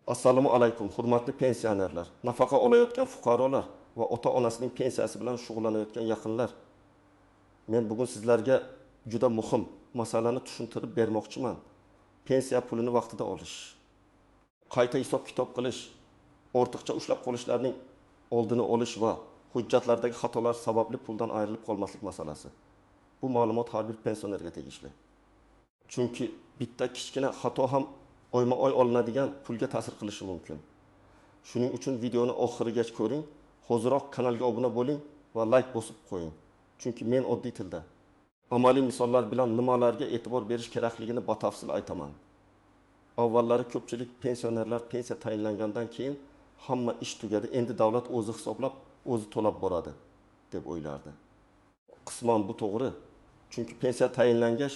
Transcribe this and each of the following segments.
Assalomu alaykum, hurmatli pensionerlar, nafaqa olayotgan fuqarolar va ota-onasining pensiyasi bilan shug'ullanayotgan yaqinlar. Men bugun sizlarga juda muhim masalani tushuntirib bermoqchiman. Pensiya pulini vaqtida olish, qayta hisob-kitob qilish, ortiqcha ushlab qolishlarning oldini olish va hujjatlardagi xatolar sababli puldan ayrilib qolmaslik masalasi. Bu ma'lumot har bir pensionerga tegishli. Chunki bitta kichkina xato ham oyma-oy olinadigan pulga ta'sir qilishi mumkin. Shuning uchun videoni oxirigacha ko'ring, hoziroq kanalga obuna bo'ling va like bosib qo'ying. Chunki men oddiy tilda amaliy misollar bilan nimalarga e'tibor berish kerakligini batafsil aytaman. Avvallari ko'pchilik pensionerlar pensiya tayinlangandan keyin hamma ish tugadi, endi davlat o'zi hisoblab, o'zi to'lab boradi deb o'ylardi. Qisman bu to'g'ri. Chunki pensiya tayinlangach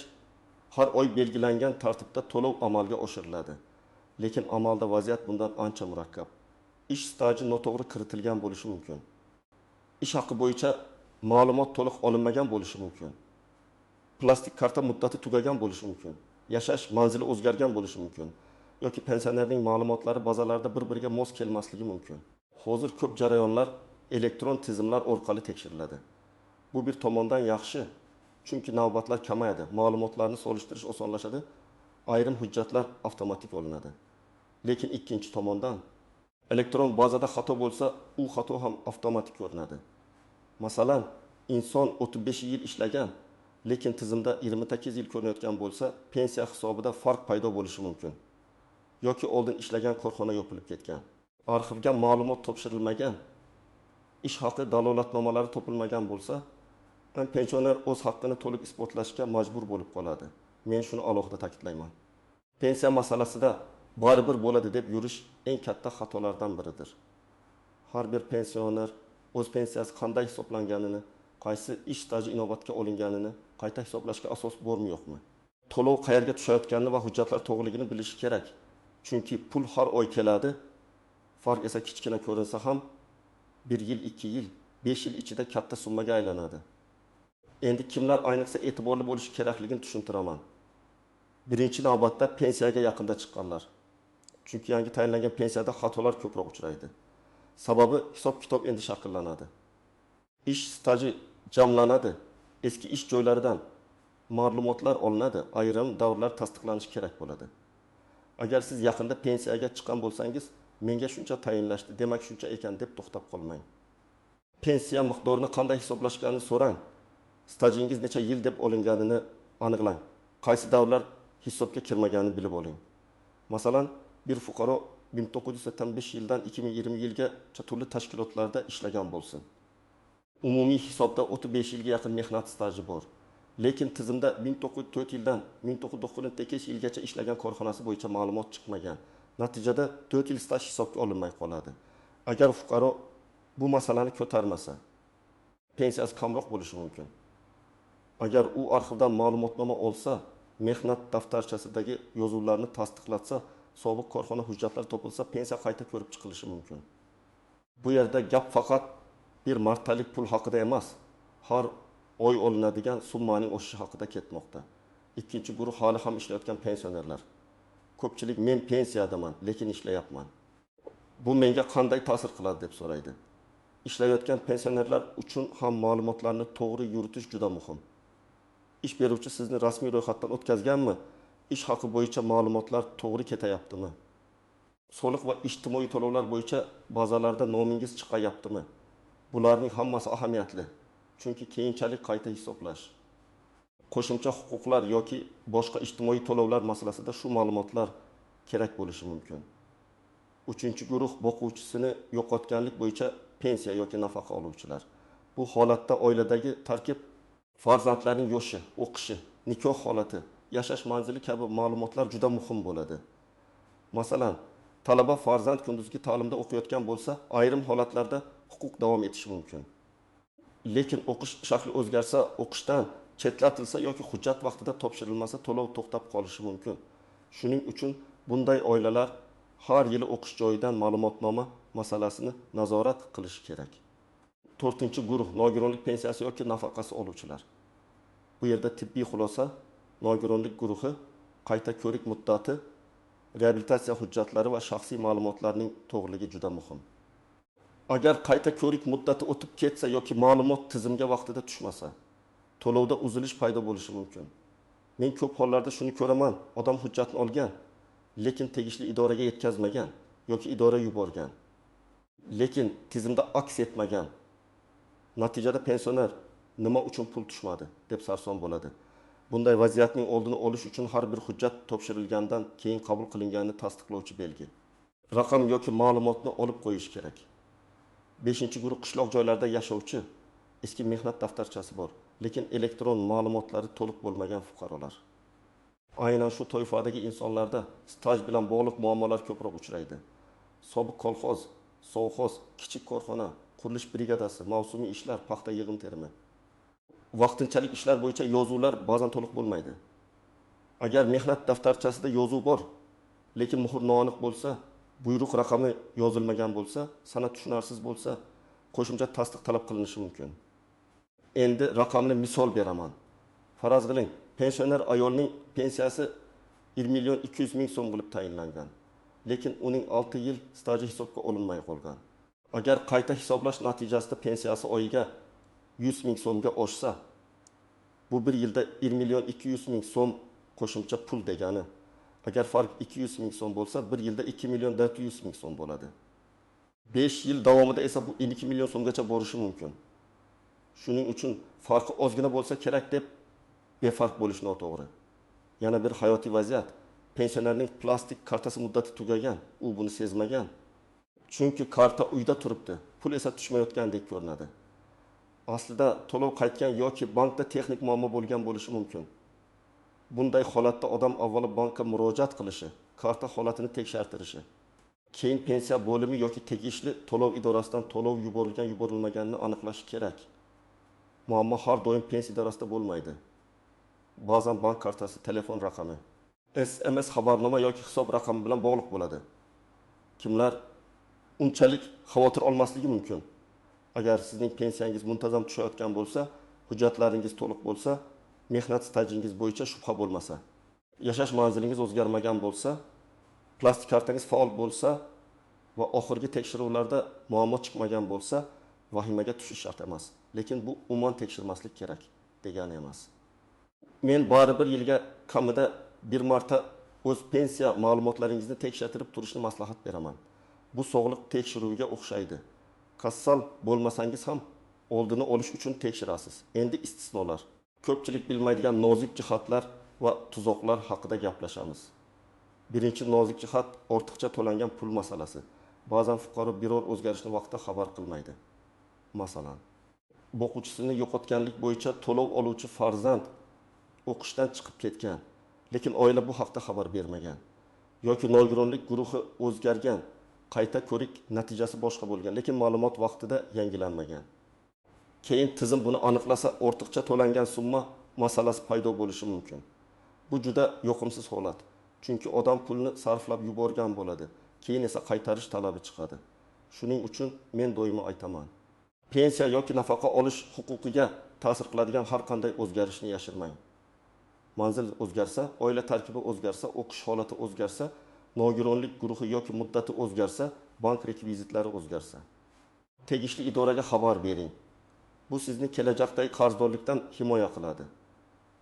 har oy belgilangan tartibda to'lov amalga oshiriladi. Lekin amalda vaziyat bundan ancha murakkab. Ish staji noto'g'ri kiritilgan bo'lishi mumkin. Ish haqi bo'yicha ma'lumot to'liq olinmagan bo'lishi mumkin. Plastik karta muddati tugagan bo'lishi mumkin. Yashash manzili o'zgargan bo'lishi mumkin. Yoki pensionerning ma'lumotlari bazalarda bir-biriga mos kelmasligi mumkin. Hozir ko'p jarayonlar elektron tizimlar orqali tekshiriladi. Bu bir tomondan yaxshi. Chunki navbatlar kamayadi, ma'lumotlarni solishtirish osonlashadi, ayrim hujjatlar avtomatik olinadi. Lekin ikkinchi tomondan elektron bazada xato bo'lsa, u xato ham avtomatik ko'rinadi. Masalan, inson 35 yil ishlagan, lekin tizimda 28 yil ko'rinayotgan bo'lsa, pensiya hisobida farq paydo bo'lishi mumkin. Yoki oldin ishlagan korxona yopilib ketgan, arxivga ma'lumot topshirilmagan, ish haqi dalolatnomalari topilmagan bo'lsa, pensioner o'z haqqini to'liq isbotlashga majbur bo'lib qoladi. Men shuni alohida ta'kidlayman. Pensiya masalasida baribir bo'ladi deb yurish eng katta xatolardan biridir. Har bir pensioner o'z pensiyasi qanday hisoblanganini, qaysi ish staji inobatga olinganini qayta hisoblashga asos bormi yo'qmi? To'lov qayerga tushayotganini va hujjatlar to'g'riligini bilishi kerak. Chunki pul har oy keladi. Farq esa kichkina ko'rinsa ham 1 yil, 2 yil, 5 yil ichida katta summaga aylanadi. Endi kimlar ayniqsa e'tiborli bo'lishi kerakligini tushuntiraman. Birinchi navbatda pensiyaga yaqinda chiqqanlar. Chunki yangi tayinlangan pensiyada xatolar ko'proq uchraydi. Sababi hisob-kitob endi shakllanadi. Ish staji jamlanadi. Eski ish joylaridan ma'lumotlar olinadi. Ayrim davrlar tasdiqlanishi kerak bo'ladi. Agar siz yaqinda pensiyaga chiqqan bo'lsangiz, menga shuncha tayinlashdi, demak shuncha ekan deb to'xtab qolmang. Pensiya miqdorini qanday hisoblashganini so'rang. Stajingiz necha yil deb olinganini aniqlang. Qaysi davrlar hisobga kirmaganini bilib oling. Masalan, bir fuqaro 1985 yildan 2020 yilgacha turli tashkilotlarda ishlagan bo'lsin. Umumiy hisobda 35 yilga yaqin mehnat staji bor. Lekin tizimda 1904 yildan 1998 yilgacha ishlagan korxonasi bo'yicha ma'lumot chiqmagan. Natijada 4 yil staj hisobga olinmay qoladi. Agar fuqaro bu masalani ko'tarmasa, pensiyasi kamroq bo'lishi mumkin. Agar u arxivdan ma'lumotnoma olsa, mehnat daftarchasidagi yozuvlarni tasdiqlatsa, sobiq korxona hujjatlari topilsa, pensiya qayta ko'rib chiqilishi mumkin. Bu yerda gap faqat bir martalik pul haqida emas, har oy olinadigan summaning oshishi haqida ketmoqda. Ikkinchi guruh hali ham ishlayotgan pensionerlar. Ko'pchilik men pensiyadaman, lekin ishlayapman. Bu menga qanday ta'sir qiladi deb so'raydi. Ishlayotgan pensionerlar uchun ham ma'lumotlarni to'g'ri yuritish juda muhim. Ish beruvchi sizni rasmiy ro'yxatdan o'tkazganmi? Ish haqi bo'yicha ma'lumotlar to'g'ri ketayaptimi? Soliq va ijtimoiy to'lovlar bo'yicha bazalarda nomingiz chiqayaptimi? Bularning hammasi ahamiyatli. Chunki keyinchalik qayta hisoblash, qo'shimcha huquqlar yoki boshqa ijtimoiy to'lovlar masalasida shu ma'lumotlar kerak bo'lishi mumkin. Uchinchi guruh boquvchisini yo'qotganlik bo'yicha pensiya yoki nafaqa oluvchilar. Bu holatda oiladagi tarkib, farzandlarning yoshi, o'qishi, nikoh holati, yashash manzili kabi ma'lumotlar juda muhim bo'ladi. Masalan, talaba farzand kunduzgi ta'limda o'qiyotgan bo'lsa, ayrim holatlarda huquq davom etishi mumkin. Lekin o'qish shakli o'zgarsa, o'qishdan chetlatilsa yoki hujjat vaqtida topshirilmasa, to'lov to'xtab qolishi mumkin. Shuning uchun bunday oilalar har yili o'qish joyidan ma'lumotnoma masalasini nazorat qilishi kerak. 4-guruh nogironlik pensiyasi yoki nafaqasi oluvchilar. Bu yerda tibbiy xulosa nogironlik guruhi qayta ko'rik muddati reabilitatsiya hujjatlari va shaxsiy ma'lumotlarning to'g'riligi juda muhim. Agar qayta ko'rik muddati o'tib ketsa yoki ma'lumot tizimga vaqtida tushmasa, to'lovda uzilish paydo bo'lishi mumkin. Men ko'p hollarda shuni ko'raman, odam hujjatni olgan, lekin tegishli idoraga yetkazmagan yoki idora yuborgan. Lekin tizimda aks etmagan. Natijada pensioner nima uchun pul tushmadi deb sarson bo'ladi. Bunday vaziyatning oldini olish uchun har bir hujjat topshirilgandan keyin qabul qilinganini tasdiqlovchi belgi. Raqam yoki ma'lumotni olib qo'yish kerak. 5-guruh qishloq joylarda yashovchi eski mehnat daftarchasi bor, lekin elektron ma'lumotlari to'liq bo'lmagan fuqarolar. Aynan shu toifadagi insonlarda staj bilan bog'liq muammolar ko'proq uchraydi. Sobiq kolxoz, sovxoz, kichik korxona, qurilish brigadasi, mavsumiy ishlar, paxta yig'im terimi. Vaqtinchalik ishlar bo'yicha yozuvlar ba'zan to'liq bo'lmaydi. Agar mehnat daftarchasida yozuv bor, lekin muhr noaniq bo'lsa, buyruq raqami yozilmagan bo'lsa, sanad tushunarsiz bo'lsa, qo'shimcha tasdiq talab qilinishi mumkin. Endi raqamli misol beraman. Faraz qiling, pensioner ayolning pensiyasi 1.200.000 so'm bo'lib tayinlangan, lekin uning 6 yil staji hisobga olinmay qolgan. Agar qayta hisoblash natijasida pensiyasi oyiga 100.000 so'mga oshsa, bu bir yilda 1.200.000 so'm qo'shimcha pul degani. Agar farq 200.000 so'm bo'lsa, bir yilda 2.400.000 so'm bo'ladi. 5 yil davomida esa bu 2 million so'mgacha borishi mumkin. Shuning uchun farqi ozgina bo'lsa kerak deb befarq bo'lish noto'g'ri. Yana bir hayotiy vaziyat. Pensionerning plastik kartasi muddati tugagan, u buni sezmagan. Chunki karta uyda turibdi, pul esa tushmayotgandek ko'rinadi. Aslida to'lov qaytgan yoki bankda texnik muammo bo'lgan bo'lishi mumkin. Bunday holatda odam avvalo bankka murojaat qilishi, karta holatini tekshirdirishi, keyin pensiya bo'limi yoki tegishli to'lov idorasidan to'lov yuborilgan yuborilmaganini aniqlashi kerak. Muammo har doim pensiya idorasida bo'lmaydi. Ba'zan bank kartasi, telefon raqami, SMS xabarnoma yoki hisob raqami bilan bog'liq bo'ladi. Kimlar unchalik xavotir olmasligi mumkin. Agar sizning pensiyangiz muntazam tushayotgan bo'lsa, hujjatlaringiz to'liq bo'lsa, mehnat stajingiz bo'yicha shubha bo'lmasa, yashash manzilingiz o'zgarmagan bo'lsa, plastik kartangiz faol bo'lsa va oxirgi tekshiruvlarda muammo chiqmagan bo'lsa, vahimaga tushish shart emas. Lekin bu umuman tekshirmaslik kerak degani emas. Men baribir yilga kamida bir marta o'z pensiya ma'lumotlaringizni tekshirtirib turishni maslahat beraman. Bu sog'liq tekshiruviga o'xshaydi. Kassal bo'lmasangiz ham oldini olish uchun tekshirasiz. Endi istisnolar. Ko'pchilik bilmaydigan nozik jihatlar va tuzoqlar haqida gaplashamiz. Birinchi nozik jihat ortiqcha to'langan pul masalasi. Ba'zan fuqaro biror o'zgarishni vaqtida xabar qilmaydi. Masalan, boquvchisini yo'qotganlik bo'yicha to'lov oluvchi farzand o'qishdan chiqib ketgan, lekin oila bu haqda xabar bermagan. Yoki nogironlik guruhi o'zgargan, qayta ko'rik natijasi boshqa bo'lgan, lekin ma'lumot vaqtida yangilanmagan. Keyin tizim buni aniqlasa, ortiqcha to'langan summa masalasi paydo bo'lishi mumkin. Bu juda yoqimsiz holat. Chunki odam pulni sarflab yuborgan bo'ladi, keyin esa qaytarish talabi chiqadi. Shuning uchun men doimo aytaman, pensiya yoki nafaqa olish huquqiga ta'sir qiladigan har qanday o'zgarishni yashirmang. Manzil o'zgarsa, oila tarkibi o'zgarsa, o'qish holati o'zgarsa, nogironlik guruhi yoki muddati o'zgarsa, bank rekvizitlari o'zgarsa, tegishli idoraga xabar bering. Bu sizni kelajakdagi qarzdorlikdan himoya qiladi.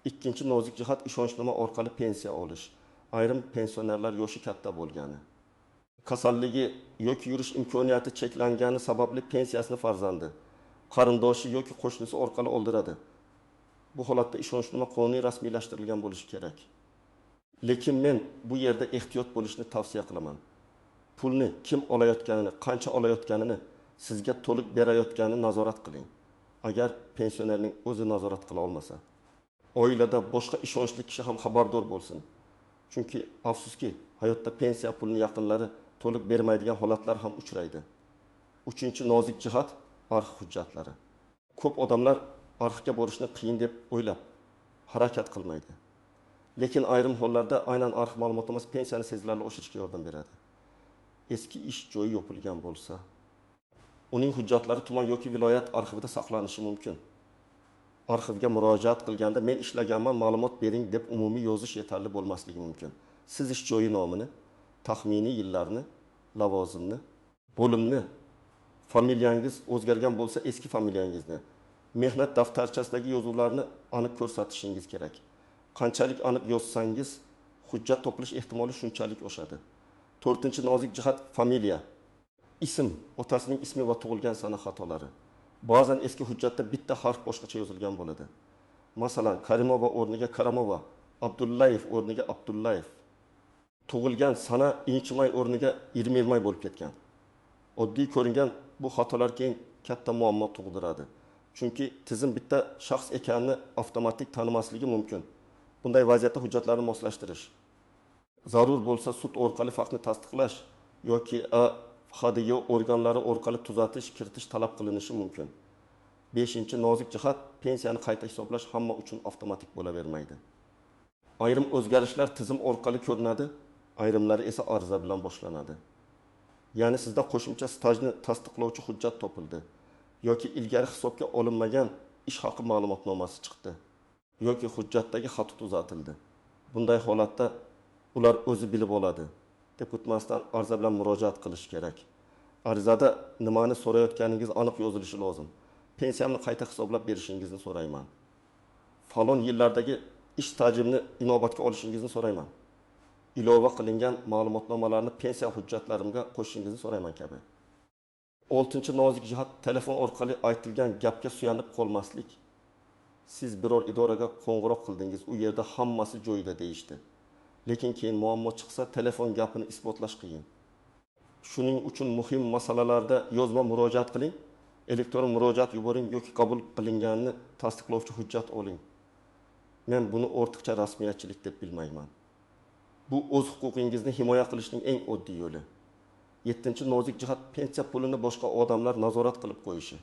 Ikkinchi nozik jihat ishonchnoma orqali pensiya olish. Ayrim pensionerlar yoshi katta bo'lgani, kasalligi yoki yurish imkoniyati cheklangani sababli pensiyasini farzandi, qarindoshi yoki qo'shnisi orqali oldiradi. Bu holatda ishonchnoma qonuniy rasmiylashtirilgan bo'lishi kerak. Lekin men bu yerda ehtiyot bo'lishni tavsiya qilaman. Pulni kim olayotganini, qancha olayotganini, sizga to'liq berayotganini nazorat qiling. Agar pensionerning o'zi nazorat qila olmasa, oilada boshqa ishonchli kishi ham xabardor bo'lsin. Chunki afsuski, hayotda pensiya pulini yaqinlari to'liq bermaydigan holatlar ham uchraydi. Uchinchi nozik jihat arxiv hujjatlari. Ko'p odamlar arxivga borishni qiyin deb o'ylab harakat qilmaydi. Lekin ayrim hollarda aynan arxiv ma'lumotimiz pensiyani sezilarli oshirishga yordam beradi. Eski ish joyi yopilgan bo'lsa, uning hujjatlari tuman yoki viloyat arxivida saqlanishi mumkin. Arxivga murojaat qilganda men ishlaganman, ma'lumot bering deb umumiy yozish yetarli bo'lmasligi mumkin. Siz ish joyi nomini, taxminiy yillarni, lavozimni, bo'limni, familiyangiz o'zgargan bo'lsa eski familiyangizni, mehnat daftarchasidagi yozuvlarni aniq ko'rsatishingiz kerak. Qanchalik aniq yozsangiz, hujjat to'plash ehtimoli shunchalik oshadi. 4-chi nozik jihat familiya. Ism, otasining ismi va tug'ilgan sana xatolari. Ba'zan eski hujjatda bitta harf boshqacha yozilgan bo'ladi. Masalan, Karimova o'rniga Karamova, Abdullayev o'rniga Abdullayev. Tug'ilgan sana 2-may o'rniga 20-may bo'lib ketgan. Oddiy ko'ringan bu xatolar keyin katta muammo tug'diradi. Chunki tizim bitta shaxs ekanini avtomatik tanimasligi mumkin. Bunday vaziyatda hujjatlarni moslashtirish, zarur bo'lsa sud orqali faktni tasdiqlash yoki HDYO organlari orqali tuzatish, kiritish talab qilinishi mumkin. 5-chi nozik jihat, pensiyani qayta hisoblash hamma uchun avtomatik bo'lavermaydi. Ayrim o'zgarishlar tizim orqali ko'rinadi, ayrimlari esa ariza bilan boshlanadi. Ya'ni sizda qo'shimcha stajni tasdiqlovchi hujjat topildi yoki ilgari hisobga olinmagan ish haqi ma'lumotnomasi chiqdi yoki hujjatdagi xato tuzatildi. Bunday holatda ular o'zi bilib oladi deb o'tmasdan ariza bilan murojaat qilish kerak. Arizada nimani so'rayotganingiz aniq yozilishi lozim. Pensiyamni qayta hisoblab berishingizni so'rayman. Falon yillardagi ish stajimni inobatga olishingizni so'rayman. Ilova qilingan ma'lumotnomalarni pensiya hujjatlarimga qo'shishingizni so'rayman kabi. 6-chi nozik jihat, telefon orqali aytilgan gapga suyanib qolmaslik. Siz biror idoraga qo'ng'iroq qildingiz, u yerda hammasi joyida deyishdi. Lekin keyin muammo chiqsa, telefon gapini isbotlash qiyin. Shuning uchun muhim masalalarda yozma murojaat qiling, elektron murojaat yuboring yoki qabul qilinganini tasdiqlovchi hujjat oling. Men buni ortiqcha rasmiyatchilik deb bilmayman. Bu o'z huquqingizni himoya qilishning eng oddiy yo'li. 7-chi nozik jihat, pensiya pulini boshqa odamlar nazorat qilib qo'yishi.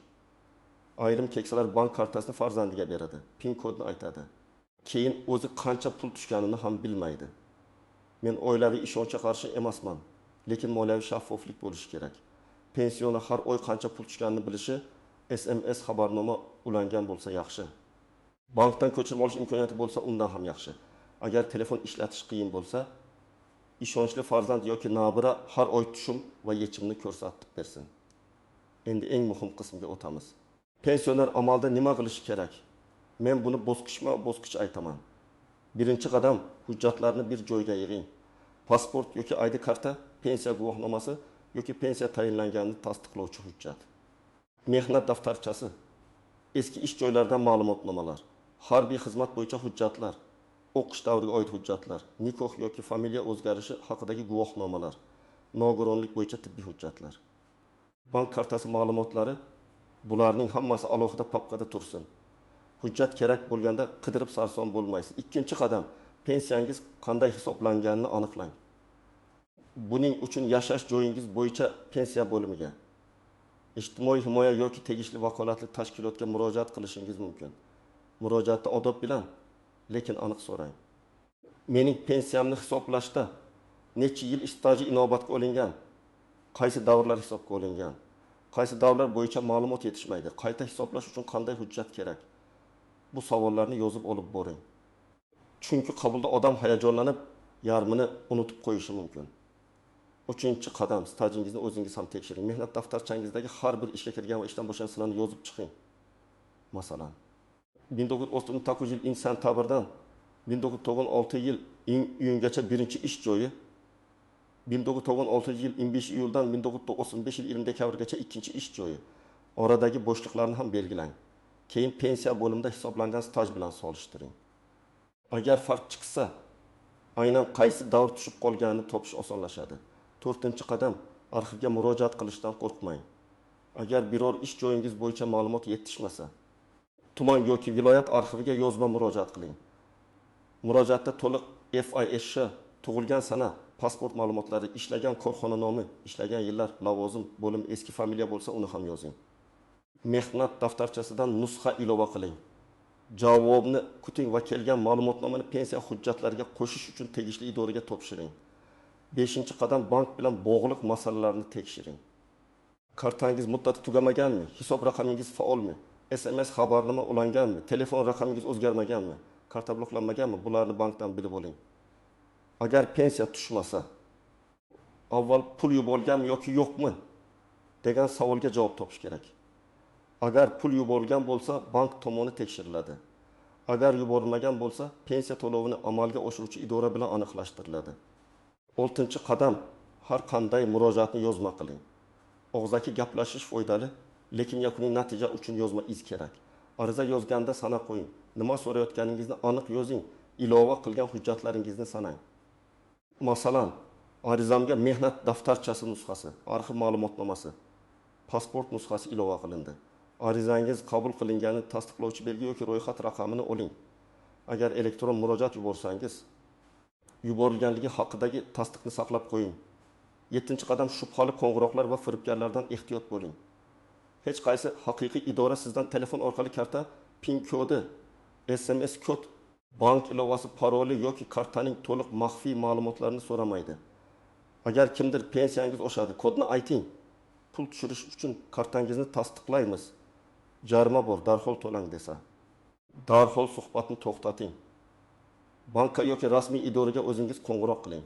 Ayrim keksalar bank kartasini farzandiga beradi, PIN kodni aytadi. Keyin o'zi qancha pul tushganini ham bilmaydi. Men oilaviy ishonchga qarshi emasman, lekin moliyaviy shaffoflik bo'lishi kerak. Pensioni har oy qancha pul tushganini bilishi, SMS xabarnoma ulangan bo'lsa yaxshi. Bankdan ko'chirib olish imkoniyati bo'lsa, undan ham yaxshi. Agar telefon ishlatish qiyin bo'lsa, ishonchli farzand yoki nabira har oy tushum va yechimni ko'rsatib bersin. Endi eng muhim qismga o'tamiz. Pensioner amalda nima qilishi kerak? Men buni bosqichma-bosqich aytaman. Birinchi qadam, hujjatlarni bir joyga yig'ing. Pasport yoki ID karta, pensiya guvohnomasi yoki pensiya tayinlanganini tasdiqlovchi hujjat. Mehnat daftarchasi, eski ish joylaridan ma'lumotnomalar, harbiy xizmat bo'yicha hujjatlar, o'qish davriga oid hujjatlar, nikoh yoki familiya o'zgarishi haqidagi guvohnomalar, nogironlik bo'yicha tibbiy hujjatlar. Bank kartasi ma'lumotlari, bularning hammasi alohida papkada tursin. Hujjat kerak bo'lganda qidirib sarson bo'lmaysiz. Ikkinchi qadam, pensiyangiz qanday hisoblanganini aniqlang. Buning uchun yashash joyingiz bo'yicha pensiya bo'limiga, ijtimoiy himoya yoki tegishli vakolatli tashkilotga murojaat qilishingiz mumkin. Murojaatda odob bilan, lekin aniq so'rang. Mening pensiyamni hisoblashda necha yil ish staji inobatga olingan? Qaysi davrlar hisobga olingan? Qaysi davrlar bo'yicha ma'lumot yetishmaydi? Qayta hisoblash uchun qanday hujjat kerak? Bu savollarni yozib olib boring. Chunki qabulda odam hayajonlanib, yarmini unutib qo'yishi mumkin. 3-chi qadam, stajingizni o'zingiz ham tekshiring. Mehnat daftarchangizdagi har bir ishga kirgan va ishdan bo'shaganlarni yozib chiqing. Masalan, 1939 yil iyun sentabrdan 1996 yil iyungacha birinchi ish joyi, 1996 yil 25 iyuldan 1995 yil 20 dekabrgacha ikkinchi ish joyi. Oradagi bo'shliqlarni ham belgilang. Keyin pensiya bo'limida hisoblangan staj bilan solishtiring. Agar farq chiqsa, aynan qaysi davr tushib qolganini topish osonlashadi. 4-chi qadam, arxivga murojaat qilishdan qo'rqmang. Agar biror ish joyingiz bo'yicha ma'lumot yetishmasa, tuman yoki viloyat arxiviga yozma murojaat qiling. Murojaatda to'liq FISH, tug'ilgan sana, pasport ma'lumotlari, ishlagan korxona nomi, ishlagan yillar, lavozim, bo'lim, eski familiya bo'lsa, uni ham yozing. Mehnat daftarchasidan nusxa ilova qiling. Javobni kuting va kelgan ma'lumotnomani pensiya hujjatlariga qo'shish uchun tegishli idoraga topshiring. 5-chi qadam, bank bilan bog'liq masalalarni tekshiring. Kartangiz muddati tugamaganmi? Hisob raqamingiz faolmi? SMS xabarnoma ulanganmi? Telefon raqamingiz o'zgarmaganmi? Karta bloklanmaganmi? Bularni bankdan bilib oling. Agar pensiya tushmasa, avval pul yuborganmi yoki yo'qmi degan savolga javob topish kerak. Agar pul yuborgan bo'lsa, bank tomoni tekshiriladi. Agar yuborilmagan bo'lsa, pensiya to'lovini amalga oshiruvchi idora bilan aniqlashtiriladi. 6-qadam, har qanday murojaatni yozma qiling. Og'zaki gaplashish foydali, lekin yakuniy natija uchun yozma iz kerak. Ariza yozganda sanab qo'ying. Nima so'rayotganingizni aniq yozing. Ilova qilgan hujjatlaringizni sanang. Masalan, arizamga mehnat daftarchasi nusxasi, arxiv ma'lumotnomasi, pasport nusxasi ilova qilindi. Arizangiz qabul qilinganini tasdiqlovchi belgi yoki ro'yxat raqamini oling. Agar elektron murojaat yuborsangiz, yuborilganligi haqidagi tasdiqni saqlab qo'ying. 7-qadam, shubhali qo'ng'iroqlar va firibgarlardan ehtiyot bo'ling. Hech qaysi haqiqiy idora sizdan telefon orqali karta PIN kodi, SMS kod, bank ilovasi, paroli yoki kartaning to'liq maxfiy ma'lumotlarini so'ramaydi. Agar kimdir pensiyangiz oshadi, kodni ayting. Pul tushirish uchun kartangizni tasdiqlaymiz. Jarima bor, darhol to'lang desa, darhol suhbatni to'xtating. Banka yoki rasmiy idoraga o'zingiz qo'ng'iroq qiling.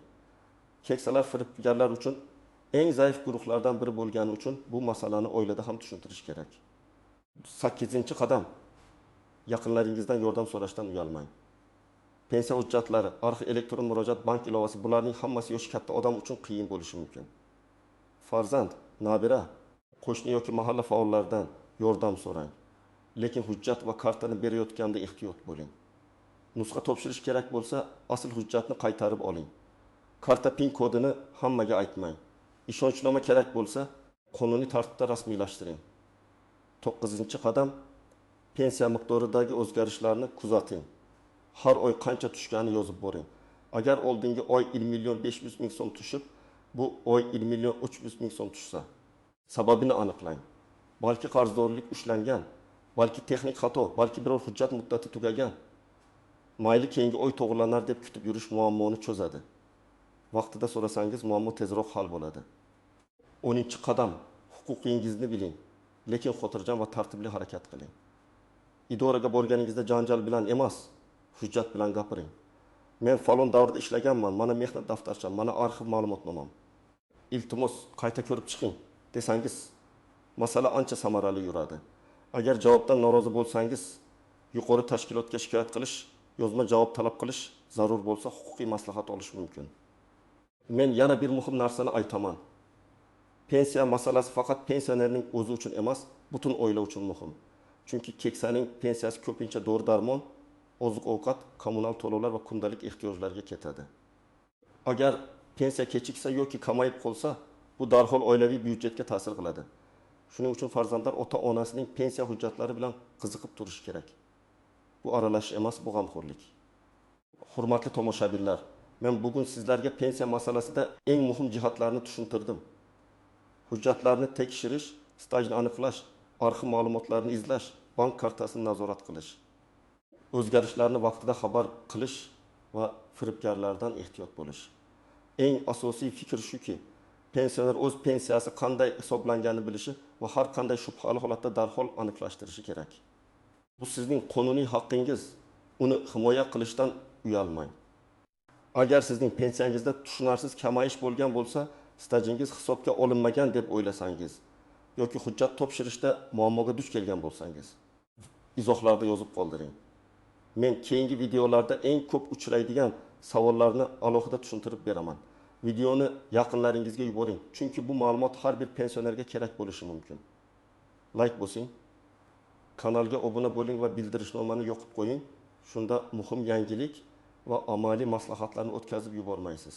Keksalar firibgarlar uchun eng zaif guruhlardan biri bo'lgani uchun bu masalani oilada ham tushuntirish kerak. 8-qadam, yaqinlaringizdan yordam so'rashdan uyalmang. Pensiya hujjatlari, arxiv, elektron murojaat, bank ilovasi, bularning hammasi yoshi katta odam uchun qiyin bo'lishi mumkin. Farzand, nabira, qo'shni yoki mahalla faollaridan yordam so'rang. Lekin hujjat va kartani berayotganda ehtiyot bo'ling. Nusxa topshirish kerak bo'lsa, asl hujjatni qaytarib oling. Karta PIN kodini hammaga aytmang. Ishonchnoma kerak bo'lsa, qonuniy tartibda rasmiylashtiring. 9-qadam, pensiya miqdoridagi o'zgarishlarni kuzating. Har oy qancha tushganini yozib boring. Agar oldingi oy 1.500.000 so'm tushib, bu oy 1.300.000 so'm tushsa, sababini aniqlang. Balki qarzdorlik ushlangan, balki texnik xato, balki biror hujjat muddati tugagan. Mayli keyingi oy to'g'rilanar deb kutib yurish muammoni cho'zadi. Vaqtida so'rasangiz muammo tezroq hal bo'ladi. 10-qadam, huquqingizni biling, lekin xotirjam va tartibli harakat qiling. Idoraga borganingizda janjal bilan emas, hujjat bilan gapiring. Men falon davrda ishlaganman, mana mehnat daftarcham, mana arxiv ma'lumotnomam. Iltimos, qayta ko'rib chiqing desangiz, masala ancha samarali yuradi. Agar javobdan norozi bo'lsangiz, yuqori tashkilotga shikoyat qilish, yozma javob talab qilish, zarur bo'lsa huquqiy maslahat olish mumkin. Men yana bir muhim narsani aytaman. Pensiya masalasi faqat pensionerning o'zi uchun emas, butun oila uchun muhim. Chunki keksaning pensiyasi ko'pincha dori-darmon, oziq-ovqat, kommunal to'lovlar va kundalik ehtiyojlarga ketadi. Agar pensiya kechiksa yoki kamayib qolsa, bu darhol oilaviy byudjetga ta'sir qiladi. Shuning uchun farzandlar ota-onasining pensiya hujjatlari bilan qiziqib turishi kerak. Bu aralashish emas, bu g'amxo'rlik. Hurmatli tomoshabinlar, men bugun sizlarga pensiya masalasida eng muhim jihatlarni tushuntirdim. Hujjatlarni tekshirish, stajni aniqlash, arxiv ma'lumotlarini izlash, bank kartasini nazorat qilish, o'zgarishlarni vaqtida xabar qilish va firibgarlardan ehtiyot bo'lish. Eng asosiy fikr shuki, pensioner o'z pensiyasi qanday hisoblanganini bilishi va har qanday shubhali holatda darhol aniqlashtirishi kerak. Bu sizning qonuniy haqqingiz. Uni himoya qilishdan uyalmang. Agar sizning pensiyangizda tushunarsiz kamayish bo'lgan bo'lsa, stajingiz hisobga olinmagan deb o'ylasangiz yoki hujjat topshirishda muammoga duch kelgan bo'lsangiz, izohlarda yozib qoldiring. Men keyingi videolarda eng ko'p uchraydigan savollarni alohida tushuntirib beraman. Videoni yaqinlaringizga yuboring, chunki bu ma'lumot har bir pensionerga kerak bo'lishi mumkin. Like bosing, kanalga obuna bo'ling va bildirishnomani yoqib qo'ying. Shunda muhim yangilik va amaliy maslahatlarni o'tkazib yubormaysiz.